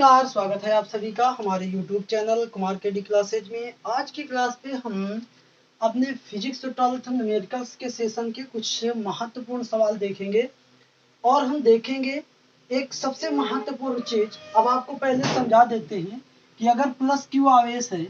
नमस्कार, स्वागत है आप सभी का हमारे YouTube channel Kumar KD classes में। आज की क्लास पे हम अपने फिजिक्स 12th न्यूमेरिकल्स के सेशन के कुछ महत्वपूर्ण सवाल देखेंगे और हम देखेंगे एक सबसे महत्वपूर्ण चीज। अब आपको पहले समझा देते हैं कि अगर प्लस क्यू आवेश है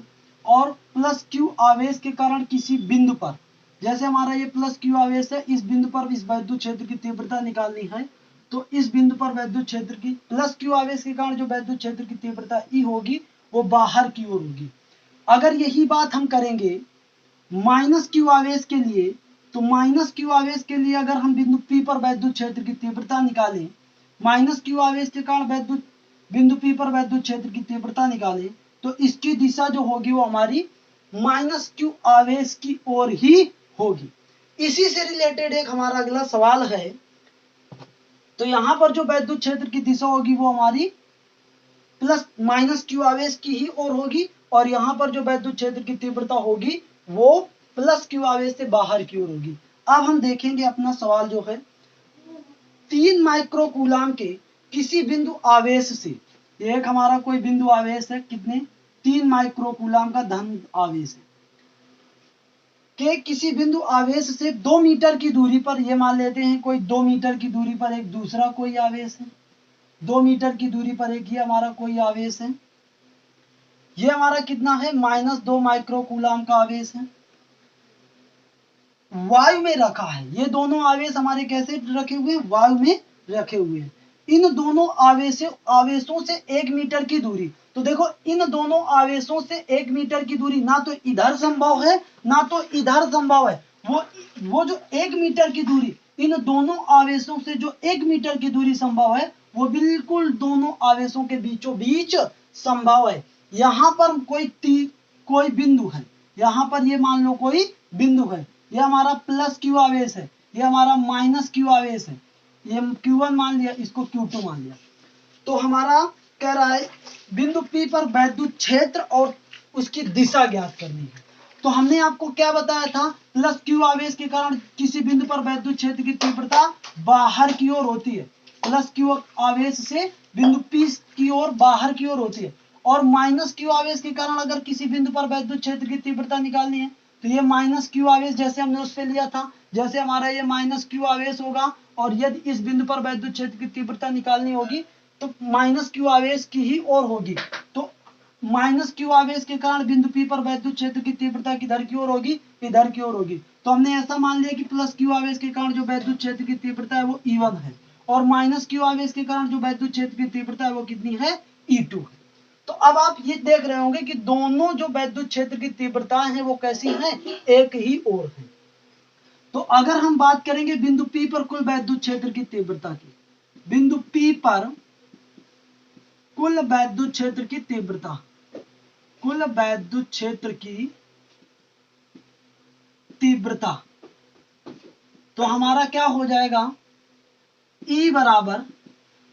और प्लस क्यू आवेश के कारण किसी बिंदु पर, जैसे हमारा ये प्लस क्यू आवेश है, इस बिंदु पर इस वैद्युत क्षेत्र की तीव्रता निकालनी है, तो इस बिंदु पर वैद्युत क्षेत्र की प्लस क्यू आवेश के कारण जो वैद्युत क्षेत्र की तीव्रता ई होगी वो बाहर की ओर होगी। अगर यही बात हम करेंगे माइनस क्यू आवेश के लिए, तो माइनस क्यू आवेश के लिए अगर हम बिंदु पी पर वैद्युत क्षेत्र की तीव्रता निकालें, माइनस क्यू आवेश के कारण वैद्युत बिंदु पी पर वैद्युत क्षेत्र की तीव्रता निकालें, तो इसकी दिशा जो होगी वो हमारी माइनस क्यू आवेश की ओर ही होगी। इसी से रिलेटेड एक हमारा अगला सवाल है। तो यहां पर जो वैद्युत क्षेत्र की दिशा होगी वो हमारी प्लस माइनस क्यू आवेश की ही ओर होगी, और यहां पर जो वैद्युत क्षेत्र की तीव्रता होगी वो प्लस क्यू आवेश से बाहर की ओर होगी। अब हम देखेंगे अपना सवाल जो है, 3 माइक्रोकूलाम के किसी बिंदु आवेश से, एक हमारा कोई बिंदु आवेश है, कितने 3 माइक्रोकूलाम का धन आवेश है के किसी बिंदु आवेश से 2 मीटर की दूरी पर, ये मान लेते हैं कोई 2 मीटर की दूरी पर एक दूसरा कोई आवेश है, 2 मीटर की दूरी पर एक ये हमारा कोई आवेश है, ये हमारा कितना है -2 माइक्रोकूलाम का आवेश है, वायु में रखा है। ये दोनों आवेश हमारे कैसे रखे हुए हैं, वायु में रखे हुए हैं। इन दोनों आवेशों से 1 मीटर की दूरी, तो देखो इन दोनों आवेशों से 1 मीटर की दूरी ना तो इधर संभव है ना तो इधर संभव है। वो जो 1 मीटर की दूरी, इन दोनों आवेशों से जो 1 मीटर की दूरी संभव है वो बिल्कुल दोनों आवेशों के बीचों बीच संभव है। यहां पर कोई बिंदु है, यहां पर ये मान लो कोई बिंदु है, ये हमारा प्लस क्यू आवेश है, ये हमारा माइनस क्यू आवेश है, ये Q1 मान लिया, इसको Q2 मान लिया। तो हमारा कह रहा है बिंदु P पर वैद्युत क्षेत्र और उसकी दिशा ज्ञात करनी है। तो हमने आपको क्या बताया था, प्लस क्यू आवेश के कारण किसी बिंदु पर वैद्युत क्षेत्र की तीव्रता बाहर की ओर होती है, प्लस क्यू आवेश से बिंदु P की ओर बाहर की ओर होती है, और माइनस क्यू आवेश के कारण अगर किसी बिंदु पर वैद्युत क्षेत्र की तीव्रता निकालनी है तो ये माइनस क्यू आवेश जैसे हमने उस पे लिया था, जैसे हमारा ये माइनस क्यू आवेश होगा, और यदि इस बिंदु पर वैद्युत क्षेत्र की तीव्रता निकालनी होगी तो माइनस क्यू आवेश की ही ओर होगी। तो माइनस क्यू आवेश के कारण बिंदु P पर वैद्युत क्षेत्र की तीव्रता किधर की ओर होगी, इधर की ओर होगी। तो हमने ऐसा मान लिया कि प्लस क्यू आवेश के कारण जो वैद्युत क्षेत्र की तीव्रता है वो E1 है, और माइनस क्यू आवेश के कारण जो वैद्युत क्षेत्र की तीव्रता है वो कितनी है, E2 है। तो अब आप ये देख रहे होंगे कि दोनों जो वैद्युत क्षेत्र की तीव्रताएं हैं वो कैसी हैं, एक ही ओर है। तो अगर हम बात करेंगे बिंदु P पर कुल वैद्युत क्षेत्र की तीव्रता की, बिंदु P पर कुल वैद्युत क्षेत्र की तीव्रता, कुल वैद्युत क्षेत्र की तीव्रता, तो हमारा क्या हो जाएगा, E बराबर,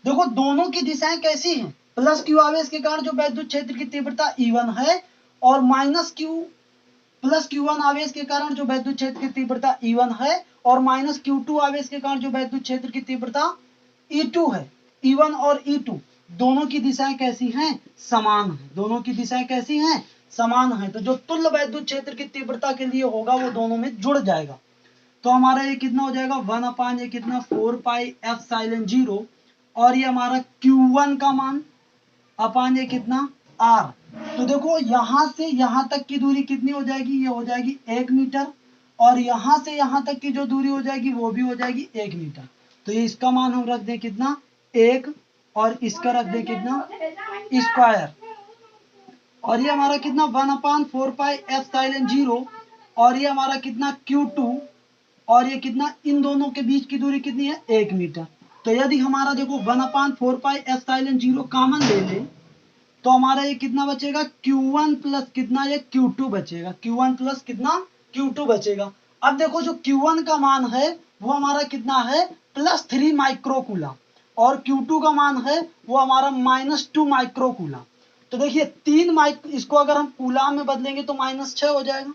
देखो दोनों की दिशाएं कैसी हैं, प्लस क्यू आवेश के कारण जो वैद्युत क्षेत्र की तीव्रता E1 है, और माइनस क्यू प्लस Q1 आवेश के कारण जो वैद्युत क्षेत्र की तीव्रता E1 है, और माइनस Q2 आवेश के कारण जो वैद्युत क्षेत्र की तीव्रता E2 है। E1 और E2 दोनों की दिशाएं कैसी हैं, समान है, दोनों की दिशाएं कैसी हैं, समान है। तो जो तुल्य वैद्युत क्षेत्र की तीव्रता के लिए होगा वो दोनों में जुड़ जाएगा। तो हमारा ये कितना हो जाएगा, 1 ये कितना 4 पाई एप्सिलॉन 0, और ये हमारा Q1 का मान अपान ये कितना R। तो देखो यहां से यहां तक की दूरी कितनी हो जाएगी, ये हो जाएगी 1 मीटर, और यहां से यहां तक की जो दूरी हो जाएगी वो भी हो जाएगी 1 मीटर। तो ये इसका मान हम रख दें कितना 1, और इसका रख दें कितना स्क्वायर, और ये हमारा कितना 1/4 पाई एप्सिलॉन 0, और ये हमारा कितना Q2, और ये कितना, इन दोनों के बीच की दूरी कितनी है, 1 मीटर। तो यदि हमारा देखो 1/4 पाई एप्सिलॉन 0 कॉमन ले ले तो हमारा ये कितना बचेगा, Q1 प्लस कितना, ये Q2 बचेगा, Q1 प्लस कितना Q2 बचेगा। अब देखो जो Q1 का मान है वो हमारा कितना है, +3 माइक्रोकूलम, और Q2 का मान है वो हमारा -2 माइक्रोकूलम। तो देखिए इसको अगर हम कूलाम में बदलेंगे तो -6 हो जाएगा,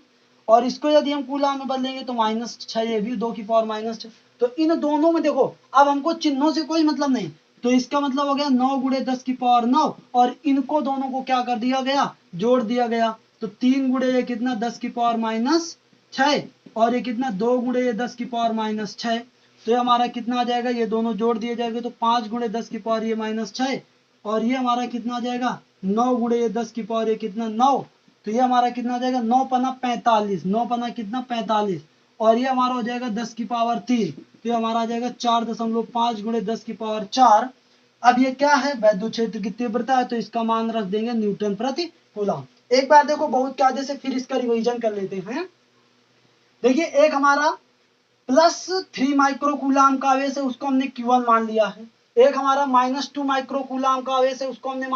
और इसको यदि हम कूलाम में बदलेंगे तो -6, ये भी 2 की पावर -6। तो इन दोनों में देखो अब हमको चिन्हों से कोई मतलब नहीं, तो इसका मतलब हो गया 9 गुणे 10 की पावर 9, और इनको दोनों को क्या कर दिया गया, जोड़ दिया गया। तो 3 गुणे ये कितना 10 की पावर -6, और ये कितना 2 गुणे ये 10 की पावर -6। तो ये हमारा कितना आ जाएगा, ये दोनों जोड़ दिए जाएंगे तो 5 गुणे 10 की पावर ये -6, और ये हमारा कितना आ जाएगा 9 गुणे ये 10 की पावर ये कितना 9। तो ये हमारा कितना आ जाएगा 9 पना 45, 9 पना कितना 45, और ये हमारा हो जाएगा 10 की पावर 3। तो ये हमारा आ जाएगा 4.5 गुणे 10 की पावर 4। अब ये क्या है, वैद्युत क्षेत्र की तीव्रता है, तो इसका मान रख देंगे न्यूटन प्रति कूलम। एक बार देखो बहुत कायदे से फिर इसका रिवीजन कर लेते हैं। देखिए एक हमारा +3 माइक्रो कूलाम का आवेश है, उसको हमने Q1 मान लिया है। एक हमारा -2 माइक्रो कूलाम का आवेश है, उसको हमने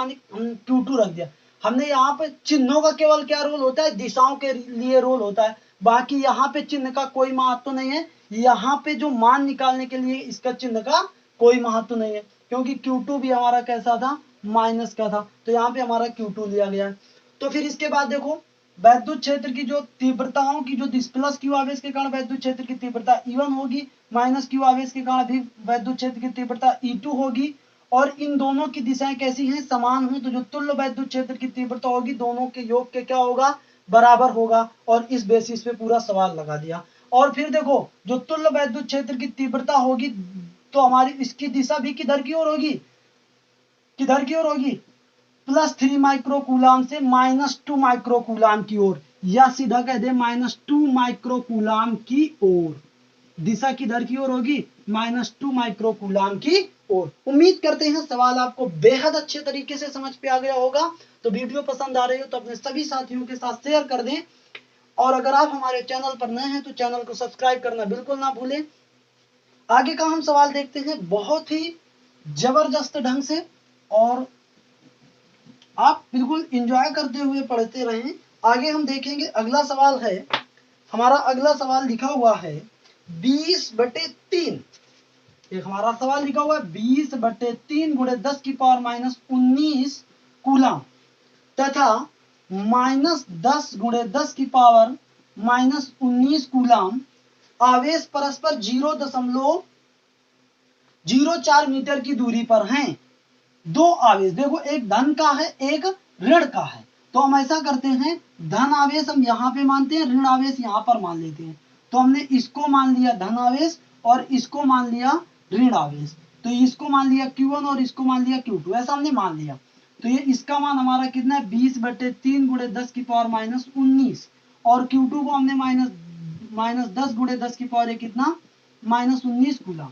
Q2 रख दिया। हमने यहाँ पे चिन्हों का केवल क्या रोल होता है, दिशाओं के लिए रोल होता है, बाकी यहाँ पे चिन्ह का कोई महत्व नहीं है। यहाँ पे जो मान निकालने के लिए इसका चिन्ह का कोई महत्व नहीं है, क्योंकि Q2 भी हमारा कैसा था, माइनस का था, तो यहाँ पे हमारा Q2 लिया गया है। तो फिर इसके बाद देखो वैद्युत क्षेत्र की जो तीव्रताओं की जो +Q आवेश के कारण वैद्युत क्षेत्र की तीव्रता E1 होगी, -Q आवेश के कारण भी वैद्युत क्षेत्र की तीव्रता E2 होगी, और इन दोनों की दिशाएं कैसी हैं, समान हैं। तो जो तुल्य वैद्युत क्षेत्र की तीव्रता होगी दोनों के योग के क्या होगा, बराबर होगा, और इस बेसिस पे पूरा सवाल लगा दिया। और फिर देखो जो तुल्य वैद्युत क्षेत्र की तीव्रता होगी तो हमारी इसकी दिशा भी किधर की ओर होगी, किधर की ओर होगी, +3 माइक्रो कूलाम से -2 माइक्रो कूलाम की ओर, या सीधा कह दे -2 माइक्रो कूलाम की ओर। दिशा किधर की ओर होगी, -2 माइक्रो कूलाम की ओर। उम्मीद करते हैं सवाल आपको बेहद अच्छे तरीके से समझ पे आ गया होगा। तो वीडियो पसंद आ रही हो तो अपने सभी साथियों के साथ शेयर कर दें, और अगर आप हमारे चैनल पर नए हैं तो चैनल को सब्सक्राइब करना बिल्कुल ना भूलें। आगे का हम सवाल देखते हैं बहुत ही जबरदस्त ढंग से, और आप बिल्कुल एंजॉय करते हुए पढ़ते रहें। आगे हम देखेंगे अगला सवाल है, हमारा अगला सवाल लिखा हुआ है 20/3। एक हमारा सवाल लिखा हुआ है 20/3 गुणे 10 की पावर -19 कूलम तथा -10 गुणे 10 की पावर -19 कूलम आवेश परस्पर 0.04 मीटर की दूरी पर हैं। दो आवेश, देखो एक धन का है एक ऋण का है, तो हम ऐसा करते हैं धन आवेश हम यहाँ पे मानते हैं, ऋण आवेश यहाँ पर मान लेते हैं। तो हमने इसको मान लिया धन आवेश और इसको मान लिया ऋण आवेश, तो इसको मान लिया Q1 और इसको मान लिया Q2, ऐसा हमने मान लिया। तो ये इसका मान हमारा कितना है 20/3 गुणे 10 की पावर -19, और Q2 को हमने -10 गुणे 10 की पावर कितना -19 कूलम।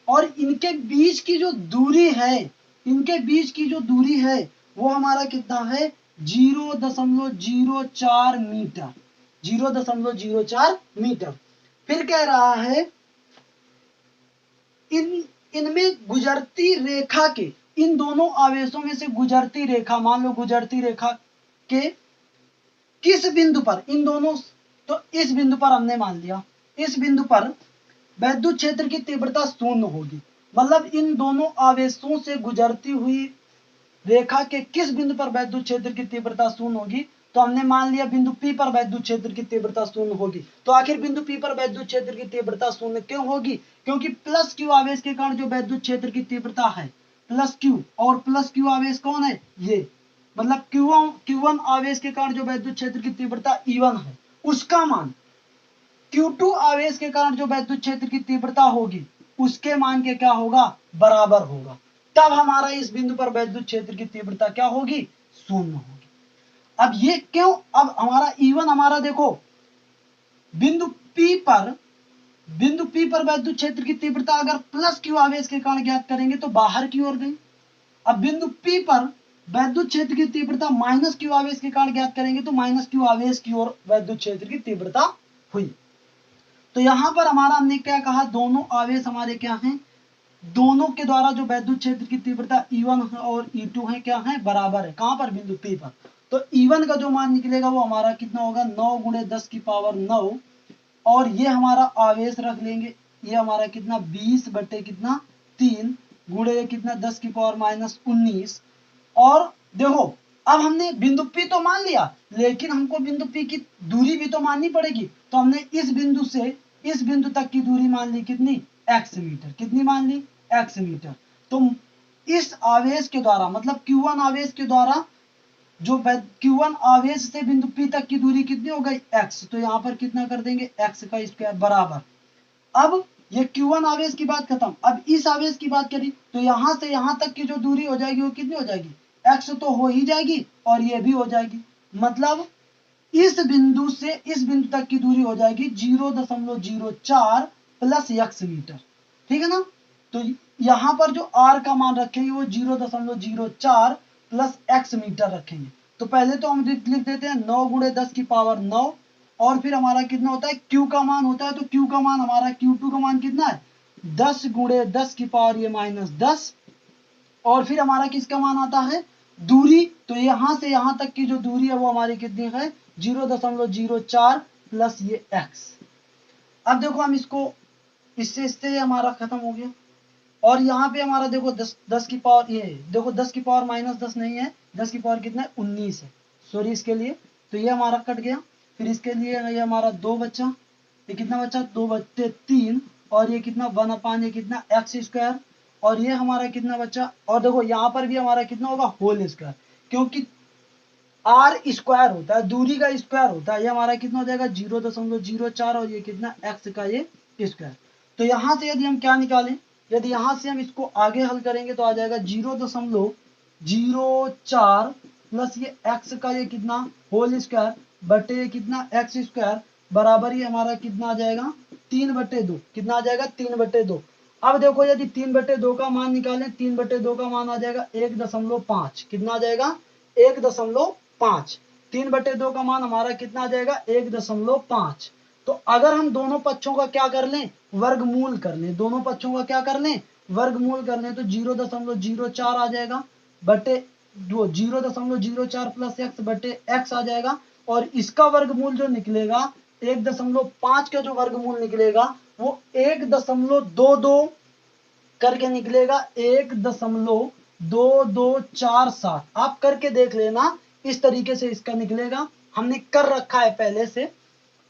और इनके बीच की जो दूरी है, इनके बीच की जो दूरी है वो हमारा कितना है 0.04 मीटर, 0.04 मीटर। फिर कह रहा है इनमें गुजरती रेखा के, इन दोनों आवेशों में से गुजरती रेखा, मान लो गुजरती रेखा के किस बिंदु पर, इन दोनों, तो इस बिंदु पर हमने मान लिया, इस बिंदु पर वैद्युत क्षेत्र की तीव्रता 0 होगी। मतलब इन दोनों आवेशों से गुजरती हुई रेखा के किस बिंदु पर वैद्युत क्षेत्र की तीव्रता 0 होगी, तो हमने मान लिया बिंदु P पर वैद्युत क्षेत्र की तीव्रता 0 होगी। तो आखिर बिंदु P पर वैद्युत क्षेत्र की तीव्रता 0 क्यों होगी, क्योंकि +Q आवेश के कारण जो वैद्युत क्षेत्र की तीव्रता है +Q, और +Q आवेश कौन है, ये मतलब Q1 आवेश के कारण जो वैद्युत क्षेत्र की तीव्रता E1 है, उसका मान Q2 आवेश के कारण जो वैद्युत क्षेत्र की तीव्रता होगी उसके मान के क्या होगा, बराबर होगा। तब हमारा इस बिंदु पर वैद्युत क्षेत्र की तीव्रता क्या होगी, 0 होगी। अब ये क्यों, अब हमारा E1 हमारा देखो बिंदु P पर, बिंदु P पर वैद्युत क्षेत्र की तीव्रता अगर +Q आवेश के कारण ज्ञात करेंगे तो बाहर की ओर गई। अब बिंदु P पर वैद्युत क्षेत्र की तीव्रता -Q आवेश के कारण ज्ञात करेंगे तो -Q आवेश की ओर वैद्युत क्षेत्र की तीव्रता हुई। तो यहां पर हमारा हमने क्या कहा, दोनों आवेश हमारे क्या हैं, दोनों के द्वारा जो वैद्युत क्षेत्र की तीव्रता E1 और E2 है क्या है, बराबर है। कहां पर, बिंदु P पर। तो E1 का जो मान निकलेगा वो हमारा कितना होगा 9 गुणे 10 की पावर 9, और ये हमारा आवेश रख लेंगे, ये हमारा कितना 20/3 गुणे कितना 10 की पावर -19। और देखो अब हमने बिंदु P तो मान लिया, लेकिन हमको बिंदु P की दूरी भी तो माननी पड़ेगी। तो हमने इस बिंदु से इस बिंदु तक की दूरी मान ली कितनी, x मीटर, कितनी मान ली, x मीटर। तो इस आवेश के द्वारा, मतलब Q1 आवेश के द्वारा, जो Q1 आवेश से बिंदु P तक की दूरी कितनी हो गई, x। तो यहाँ पर कितना कर देंगे, x का स्क्वायर बराबर। अब ये Q1 आवेश की बात खत्म। अब इस आवेश की बात करी तो यहां से यहां तक की जो दूरी हो जाएगी वो कितनी हो जाएगी, x तो हो ही जाएगी और ये भी हो जाएगी। मतलब इस बिंदु से इस बिंदु तक की दूरी हो जाएगी 0.04 प्लस x मीटर। ठीक है ना। तो यहां पर जो r का मान रखेंगे वो 0.04 प्लस x मीटर रखेंगे। तो पहले तो हम लिख देते हैं 9 गुणे 10 की पावर 9, और फिर हमारा कितना होता है, Q का मान होता है। तो Q का मान हमारा Q2 का मान कितना है, 10 गुणे 10 की पावर ये -10, और फिर हमारा किसका मान आता है, दूरी। तो यहां से यहां तक की जो दूरी है वो हमारी कितनी है, 0.04 प्लस ये x। अब देखो हम इसको इससे हमारा खत्म हो गया। और यहाँ पे हमारा देखो 10 की पावर, ये देखो 10 की पावर -10 नहीं है, 10 की पावर कितना है, 19 है। सॉरी इसके लिए, तो ये हमारा कट गया। फिर इसके लिए ये हमारा 2 बचा, ये कितना बचा, 2/3, और ये कितना 1/, ये कितना x², और ये हमारा कितना बचा। और देखो यहाँ पर भी हमारा कितना होगा, होल स्क्वायर, क्योंकि r स्क्वायर होता है, दूरी का स्क्वायर होता है। ये हमारा कितना हो जाएगा 0.04, और ये कितना x का ये स्क्वायर। तो यहाँ से यदि हम क्या निकालें, यदि यहाँ से हम इसको आगे हल करेंगे तो आ जाएगा 0.04 प्लस ये x का ये कितना होल स्क्वायर बटे ये कितना x² बराबर ये हमारा कितना आ जाएगा 3/2। कितना आ जाएगा 3/2। अब देखो यदि 3/2 का मान निकालें, 3/2 का मान आ जाएगा 1.5। कितना आ जाएगा 1.5। 3/2 का मान हमारा कितना आ जाएगा 1.5। तो अगर हम दोनों पक्षों का क्या कर लें, वर्गमूल कर लें, दोनों पक्षों का क्या कर लें, वर्गमूल कर लें, तो 0.04 आ जाएगा बटे 0.04 प्लस x बटे x आ जाएगा। और इसका वर्गमूल जो निकलेगा 1.5 का जो वर्गमूल निकलेगा वो 1.22 करके निकलेगा, 1.2247। आप करके देख लेना, इस तरीके से इसका निकलेगा, हमने कर रखा है पहले से।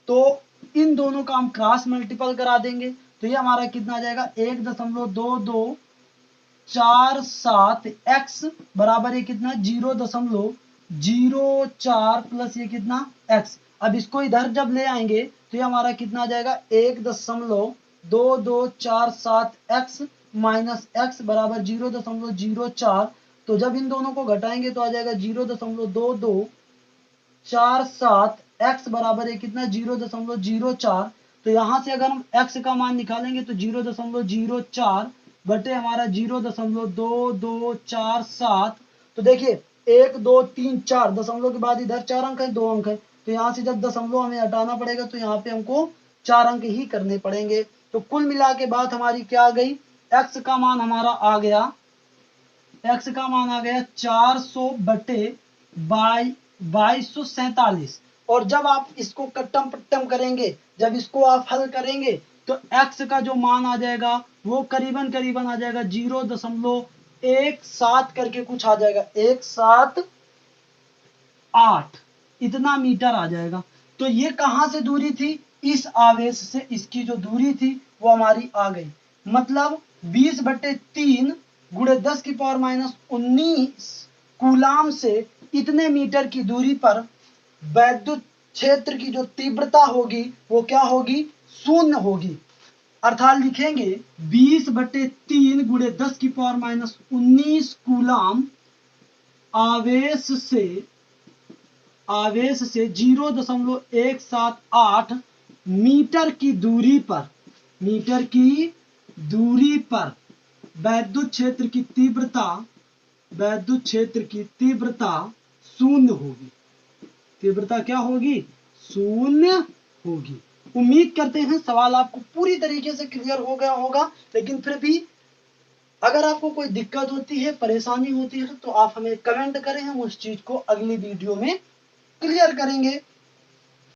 तो इन दोनों का हम क्रॉस मल्टीपल करा देंगे तो ये हमारा कितना आ जाएगा 1.2247x बराबर ये कितना 0.04 प्लस ये कितना x। अब इसको इधर जब ले आएंगे तो ये हमारा कितना आ जाएगा 1.2247x माइनस x बराबर 0.04। तो जब इन दोनों को घटाएंगे तो आ जाएगा 0.2247 x बराबर है कितना 0.04। तो यहां से अगर हम x का मान निकालेंगे तो 0.04 बटे हमारा 0.2247। तो देखिए 1 2 3 4 दशमलव के बाद इधर 4 अंक है, 2 अंक है, तो यहाँ से जब दशमलव हमें हटाना पड़ेगा तो यहाँ पे हमको 4 अंक ही करने पड़ेंगे। तो कुल मिला के बात हमारी क्या आ गई, x का मान हमारा आ गया, x का मान आ गया 400 बटे 2247। और जब आप इसको कट्टम पट्टम करेंगे, जब इसको आप हल करेंगे तो x का जो मान आ जाएगा वो करीबन करीबन आ जाएगा 0.17 करके कुछ आ जाएगा, 178 इतना मीटर आ जाएगा। तो ये कहां से दूरी थी, इस आवेश से इसकी जो दूरी थी वो हमारी आ गई। मतलब 20/3 गुणे 10 की पावर -19 कूलाम से इतने मीटर की दूरी पर वैद्युत क्षेत्र की जो तीव्रता होगी वो क्या होगी, शून्य होगी। अर्थात लिखेंगे 20/3 गुणे 10 की पावर -19 कूलाम आवेश से 0.178 मीटर की दूरी पर वैद्युत क्षेत्र की तीव्रता शून्य होगी। तीव्रता क्या होगी, शून्य होगी। उम्मीद करते हैं सवाल आपको पूरी तरीके से क्लियर हो गया होगा। लेकिन फिर भी अगर आपको कोई दिक्कत होती है, परेशानी होती है तो आप हमें कमेंट करें, हम उस चीज को अगली वीडियो में क्लियर करेंगे।